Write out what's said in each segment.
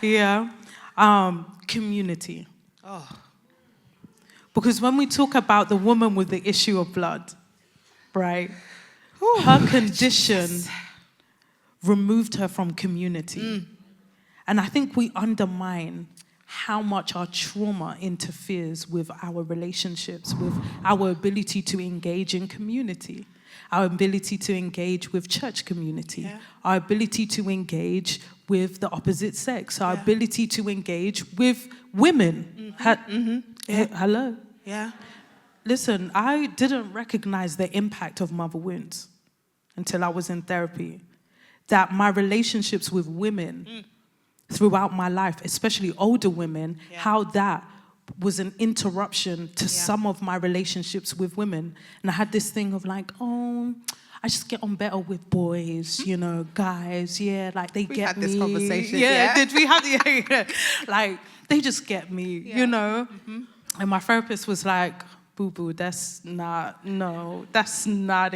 Yeah. Community. Oh. Because when we talk about the woman with the issue of blood, right, her condition removed her from community. And I think we undermine how much our trauma interferes with our relationships, with our ability to engage in community, our ability to engage with church community, our ability to engage with the opposite sex, our ability to engage with women. Hello? Yeah. Listen, I didn't recognize the impact of mother wounds until I was in therapy. That my relationships with women throughout my life, especially older women, how that was an interruption to some of my relationships with women. And I had this thing of like, oh, I just get on better with boys, you know, guys, like they get me. We had this conversation, did we have, like, they just get me, you know? And my therapist was like, boo-boo, that's not it. That's not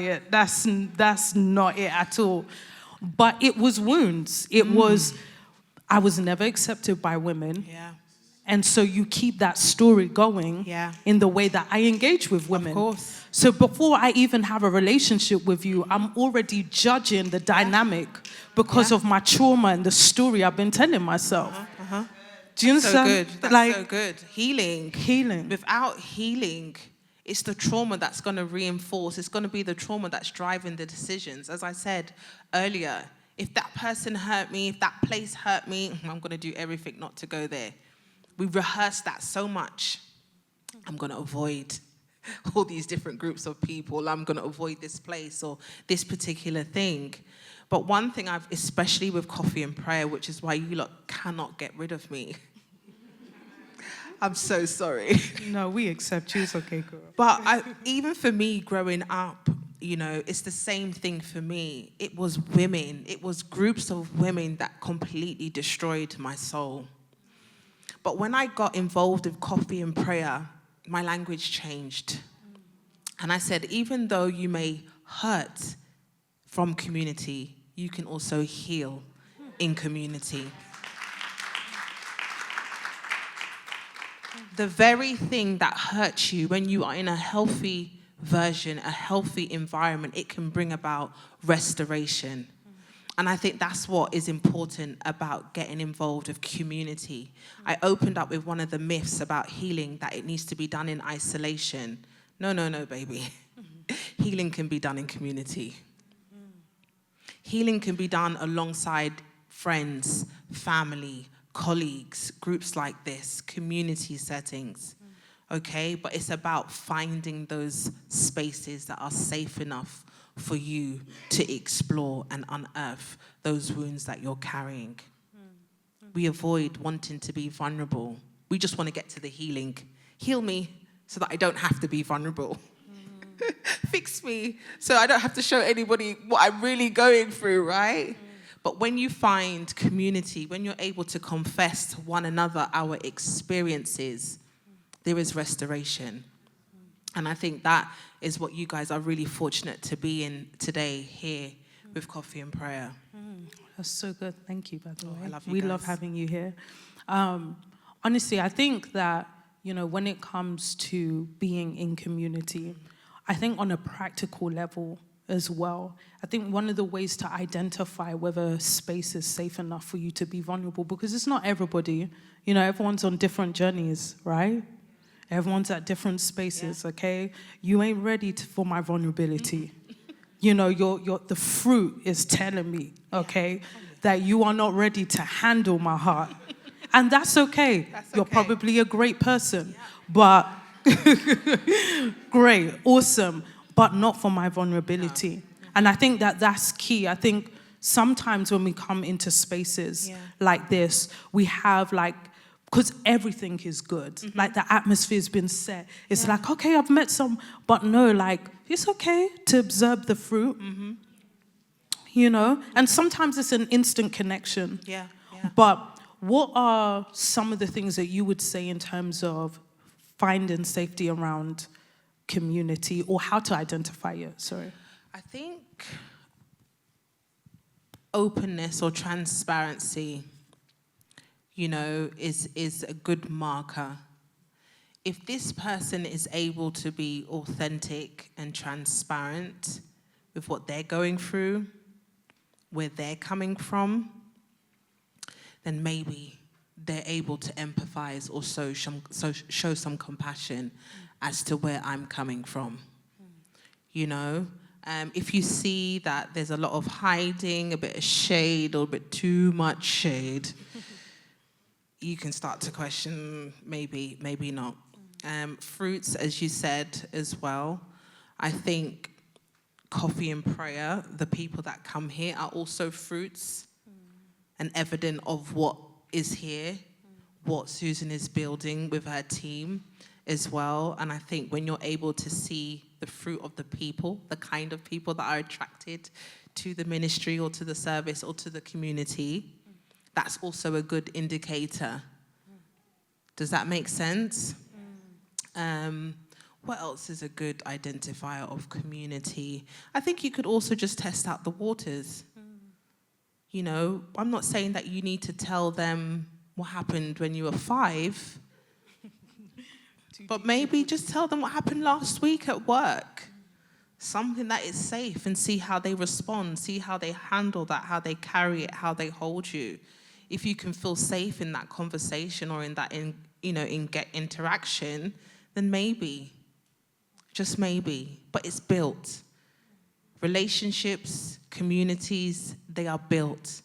it at all. But it was wounds. It was, I was never accepted by women. Yeah. And so you keep that story going in the way that I engage with women. Of course. So before I even have a relationship with you, I'm already judging the dynamic because of my trauma and the story I've been telling myself. Do you understand? So good. That's so good. Healing. Without healing, it's the trauma that's going to reinforce. It's going to be the trauma that's driving the decisions. As I said earlier, if that person hurt me, if that place hurt me, I'm going to do everything not to go there. We rehearse that so much. I'm going to avoid all these different groups of people. I'm going to avoid this place or this particular thing. But one thing I've, especially with coffee and prayer, which is why you lot cannot get rid of me. I'm so sorry. No, we accept you. It's okay, girl. But even for me growing up, you know, it's the same thing for me. It was women. It was groups of women that completely destroyed my soul. But when I got involved with coffee and prayer, my language changed. And I said, even though you may hurt from community, you can also heal in community. The very thing that hurts you when you are in a healthy version, a healthy environment, it can bring about restoration. And I think that's what is important about getting involved with community. I opened up with one of the myths about healing, that it needs to be done in isolation. No, baby. Healing can be done in community. Healing can be done alongside friends, family, colleagues, groups like this, community settings. Okay? But it's about finding those spaces that are safe enough for you to explore and unearth those wounds that you're carrying. We avoid wanting to be vulnerable. We just want to get to the healing. Heal me so that I don't have to be vulnerable. Fix me so I don't have to show anybody what I'm really going through, right? But when you find community, when you're able to confess to one another our experiences, there is restoration. And I think that is what you guys are really fortunate to be in today here with Coffee and Prayer. That's so good. Thank you, by the way. I love you We guys. love having you here. Honestly, I think that, you know, when it comes to being in community, I think on a practical level as well, I think one of the ways to identify whether a space is safe enough for you to be vulnerable, because it's not everybody, you know, everyone's on different journeys, right? Everyone's at different spaces, okay? You ain't ready for my vulnerability. You know, the fruit is telling me, okay, that you are not ready to handle my heart. And that's okay. You're probably a great person, but great, awesome, but not for my vulnerability. No. And I think that that's key. I think sometimes when we come into spaces like this, we have like, because everything is good. Like the atmosphere's been set. It's like, okay, I've met some, but no, like, it's okay to observe the fruit, you know? And sometimes it's an instant connection. But what are some of the things that you would say in terms of finding safety around community, or how to identify it? Sorry. I think openness or transparency. is a good marker. If this person is able to be authentic and transparent with what they're going through, where they're coming from, then maybe they're able to empathize or show some compassion as to where I'm coming from. If you see that there's a lot of hiding, a bit of shade, or a bit too much shade, you can start to question, maybe not. Fruits, as you said as well. I think coffee and prayer, the people that come here are also fruits and evidence of what is here, what Susan is building with her team as well. And I think when you're able to see the fruit of the people, the kind of people that are attracted to the ministry or to the service or to the community, that's also a good indicator. Does that make sense? What else is a good identifier of community? I think you could also just test out the waters. I'm not saying that you need to tell them what happened when you were 5, but maybe just tell them what happened last week at work. Something that is safe, and see how they respond, see how they handle that, how they carry it, how they hold you. If you can feel safe in that conversation or in that interaction, then maybe, just maybe, but it's built. Relationships, communities, they are built,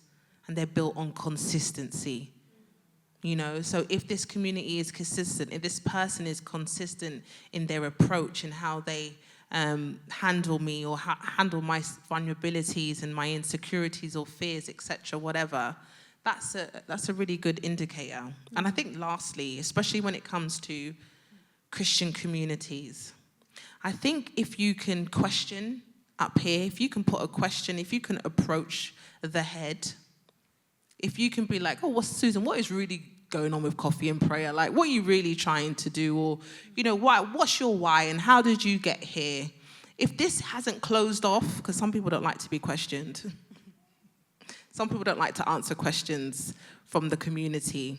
and they're built on consistency. So if this community is consistent, if this person is consistent in their approach and how they handle me or handle my vulnerabilities and my insecurities or fears, etc., whatever, that's a really good indicator. And I think lastly, especially when it comes to Christian communities, I think if you can question up here, if you can put a question, if you can approach the head, if you can be like, oh, Susan, what is really going on with coffee and prayer? Like, what are you really trying to do? Or, what's your why and how did you get here? If this hasn't closed off, because some people don't like to be questioned. Some people don't like to answer questions from the community.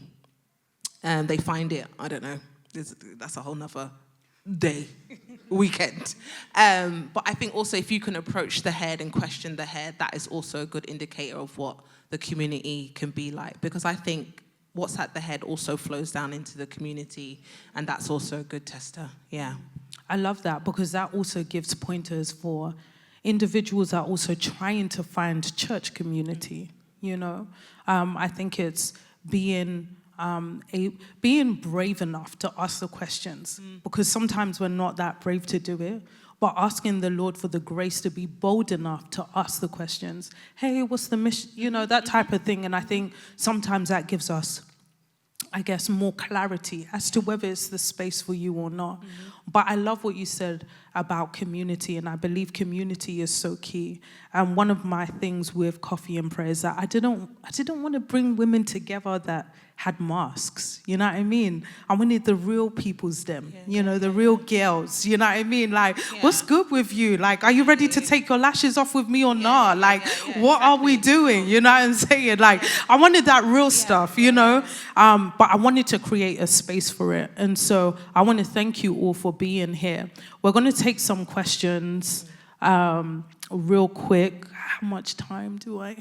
And they find it, I don't know, that's a whole nother day, weekend. But I think also if you can approach the head and question the head, that is also a good indicator of what the community can be like. Because I think what's at the head also flows down into the community, and that's also a good tester, yeah. I love that, because that also gives pointers for individuals that are also trying to find church community, I think it's being brave enough to ask the questions, because sometimes we're not that brave to do it, but asking the Lord for the grace to be bold enough to ask the questions. Hey, what's the mission? That type of thing. And I think sometimes that gives us, I guess, more clarity as to whether it's the space for you or not. But I love what you said about community, and I believe community is so key. And one of my things with Coffee and Prayer is that I didn't want to bring women together that had masks, you know what I mean? I wanted the real people's them, the real girls, you know what I mean? Like, what's good with you? Like, are you ready to take your lashes off with me or not? Like, what are we doing? You know what I'm saying? Like, I wanted that real stuff, but I wanted to create a space for it. And so I want to thank you all for being here. We're going to take some questions real quick. How much time do I